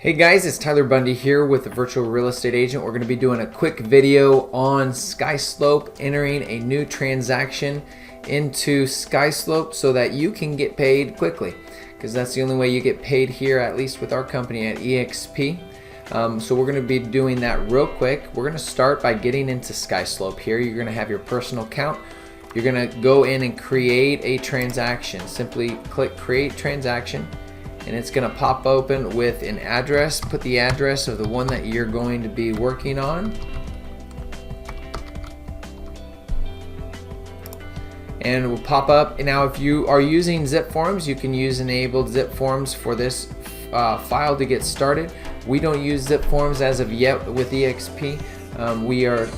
Hey guys, it's Tyler Bundy here with the Virtual Real Estate Agent. We're going to be doing a quick video on SkySlope, entering a new transaction into SkySlope so that you can get paid quickly, because that's the only way you get paid here, at least with our company at EXP. So we're going to be doing that real quick. We're going to start by getting into SkySlope here. You're going to have your personal account. You're going to go in and create a transaction. Simply click Create Transaction, and it's going to pop open with an address. Put the address of the one that you're going to be working on. And it will pop up. Now if you are using zip forms, you can use enabled zip forms for this file to get started. We don't use zip forms as of yet with EXP. We are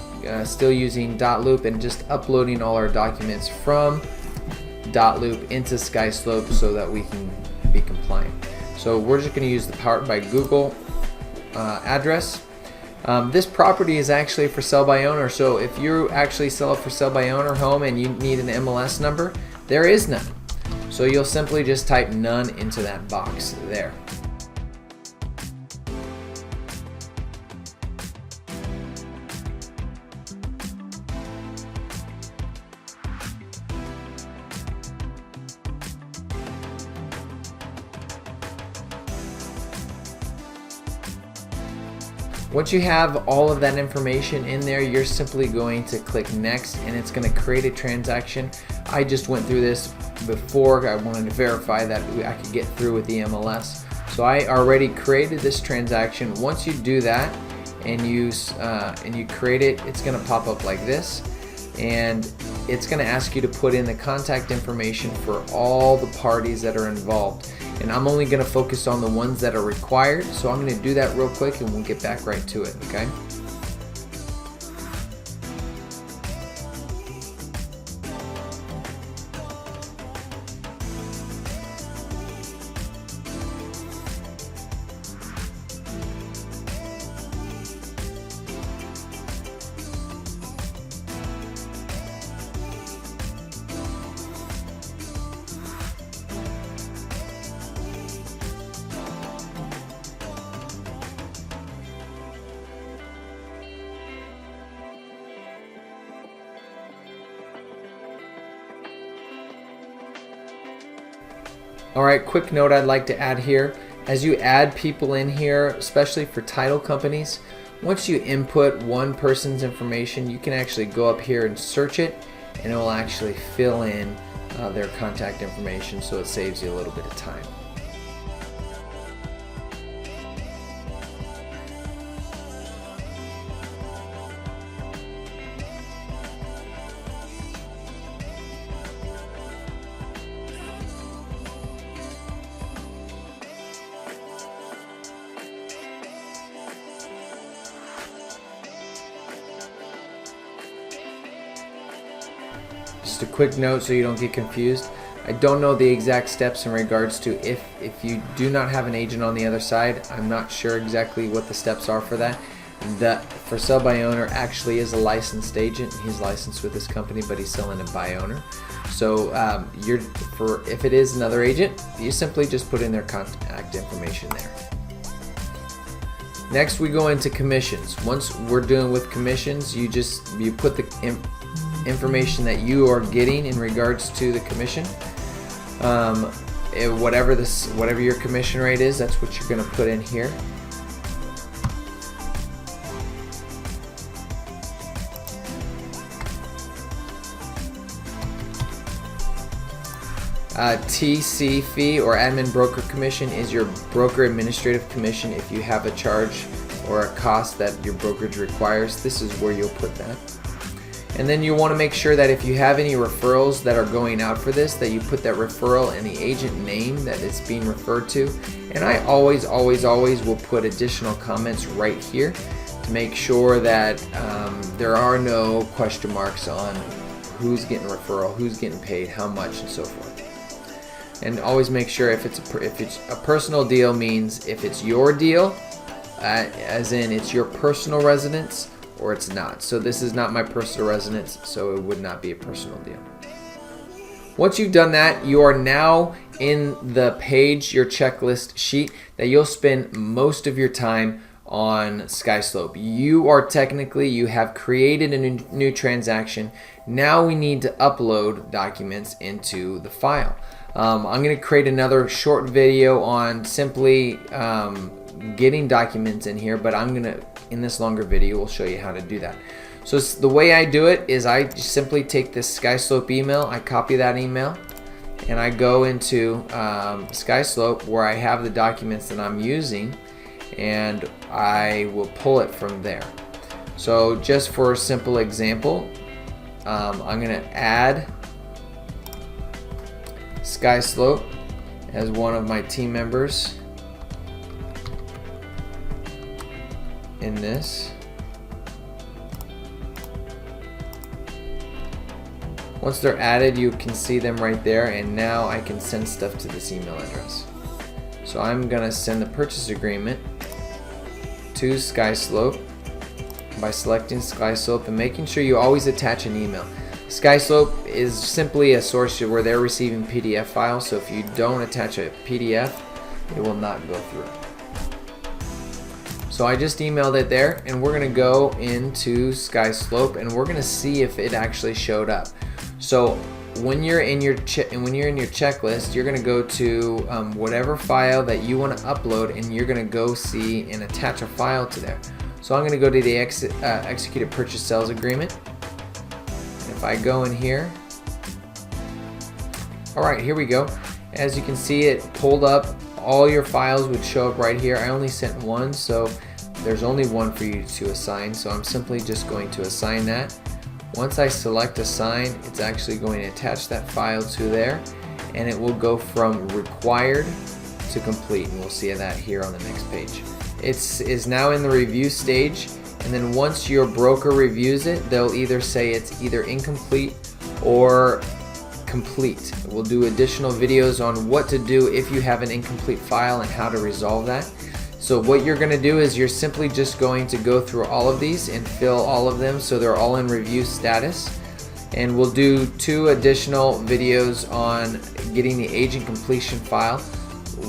still using dotloop and just uploading all our documents from dotloop into SkySlope so that we can be compliant. So we're just going to use the Powered by Google address. This property is actually for sale by owner, so if you actually sell a for sale by owner home and you need an MLS number, there is none. So you'll simply just type none into that box there. Once you have all of that information in there, you're simply going to click next, and it's going to create a transaction. I just went through this before. I wanted to verify that I could get through with the MLS. So I already created this transaction. Once you do that and you create it, it's going to pop up like this, and it's going to ask you to put in the contact information for all the parties that are involved. And I'm only going to focus on the ones that are required, so I'm going to do that real quick and we'll get back right to it, okay? Alright, quick note I'd like to add here. As you add people in here, especially for title companies, once you input one person's information, you can actually go up here and search it, and it will actually fill in their contact information, so it saves you a little bit of time. Just a quick note so you don't get confused. I don't know the exact steps in regards to if you do not have an agent on the other side. I'm not sure exactly what the steps are for that. The for sale by owner actually is a licensed agent. He's licensed with this company, but he's selling it by owner. So if it is another agent, you simply just put in their contact information there. Next, we go into commissions. Once we're doing with commissions, you put the information that you are getting in regards to the commission. Whatever your commission rate is, that's what you're going to put in here. TC fee or admin broker commission is your broker administrative commission. If you have a charge or a cost that your brokerage requires, this is where you'll put that. And then you want to make sure that if you have any referrals that are going out for this, that you put that referral and the agent name that it's being referred to. And I always will put additional comments right here to make sure that there are no question marks on who's getting a referral, who's getting paid, how much, and so forth. And always make sure if it's a personal deal, means if it's your deal, as in it's your personal residence, or it's not. So this is not my personal residence, so it would not be a personal deal. Once you've done that, you are now in the page, your checklist sheet, that you'll spend most of your time on SkySlope. You have created a new transaction. Now we need to upload documents into the file. I'm going to create another short video on simply getting documents in here, but in this longer video, we'll show you how to do that. So the way I do it is I simply take this SkySlope email, I copy that email, and I go into SkySlope where I have the documents that I'm using, and I will pull it from there. So just for a simple example, I'm going to add SkySlope as one of my team members in this. Once they're added, you can see them right there, and now I can send stuff to this email address. So I'm going to send the purchase agreement to SkySlope by selecting SkySlope and making sure you always attach an email. SkySlope is simply a source where they're receiving PDF files, so if you don't attach a PDF, it will not go through. So I just emailed it there, and we're going to go into SkySlope and we're going to see if it actually showed up. So when you're in your checklist, you're going to go to whatever file that you want to upload, and you're going to go see and attach a file to there. So I'm going to go to the executed purchase sales agreement. If I go in here, alright, here we go. As you can see, it pulled up. All your files would show up right here. I only sent one, so there's only one for you to assign, so I'm simply just going to assign that. Once I select assign, it's actually going to attach that file to there, and it will go from required to complete, and we'll see that here on the next page. It is now in the review stage, and then once your broker reviews it, they'll either say it's either incomplete or complete. We'll do additional videos on what to do if you have an incomplete file and how to resolve that. So what you're going to do is you're simply just going to go through all of these and fill all of them so they're all in review status. And we'll do 2 additional videos on getting the agent completion file.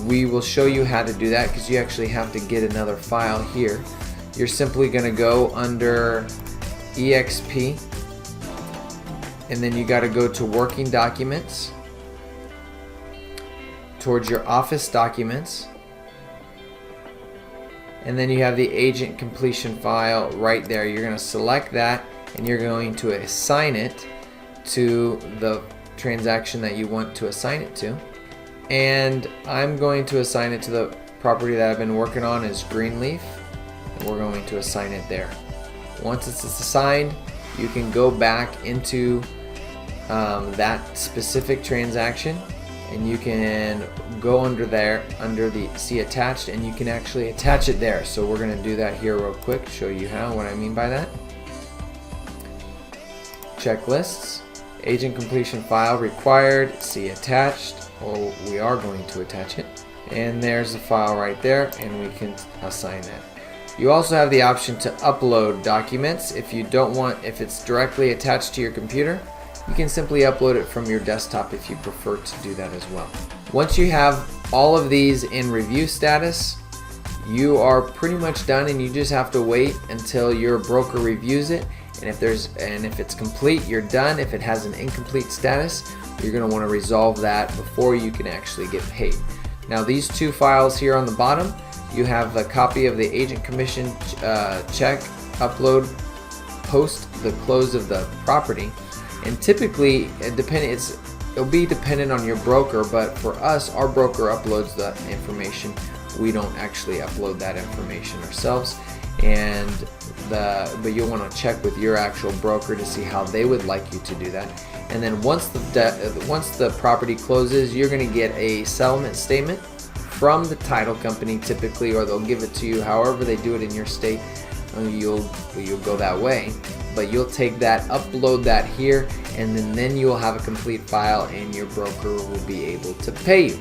We will show you how to do that because you actually have to get another file here. You're simply going to go under EXP, and then you got to go to working documents, towards your office documents, and then you have the agent completion file right there. You're going to select that, and you're going to assign it to the transaction that you want to assign it to. And I'm going to assign it to the property that I've been working on is Greenleaf, and we're going to assign it there. Once it's assigned, you can go back into that specific transaction, and you can go under there, under the see attached, and you can actually attach it there. So we're going to do that here real quick, show you what I mean by that. Checklists, agent completion file required, see attached, or we are going to attach it, and there's the file right there, and we can assign that. You also have the option to upload documents. If it's directly attached to your computer, you can simply upload it from your desktop if you prefer to do that as well. Once you have all of these in review status, you are pretty much done, and you just have to wait until your broker reviews it. And if it's complete, you're done. If it has an incomplete status, you're going to want to resolve that before you can actually get paid. Now these 2 files here on the bottom, you have a copy of the agent commission check upload post the close of the property. And typically, it'll be dependent on your broker, but for us, our broker uploads the information. We don't actually upload that information ourselves. But you'll want to check with your actual broker to see how they would like you to do that. And then once the property closes, you're going to get a settlement statement from the title company typically, or they'll give it to you. However they do it in your state, you'll go that way. But you'll take that, upload that here, and then you'll have a complete file, and your broker will be able to pay you.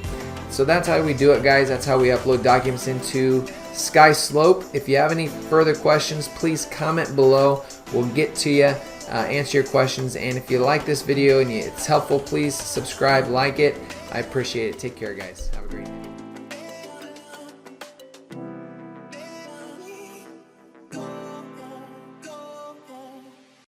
So that's how we do it, guys. That's how we upload documents into SkySlope. If you have any further questions, please comment below. We'll get to you, answer your questions. And if you like this video and it's helpful, please subscribe, like it. I appreciate it. Take care, guys. Have a great day.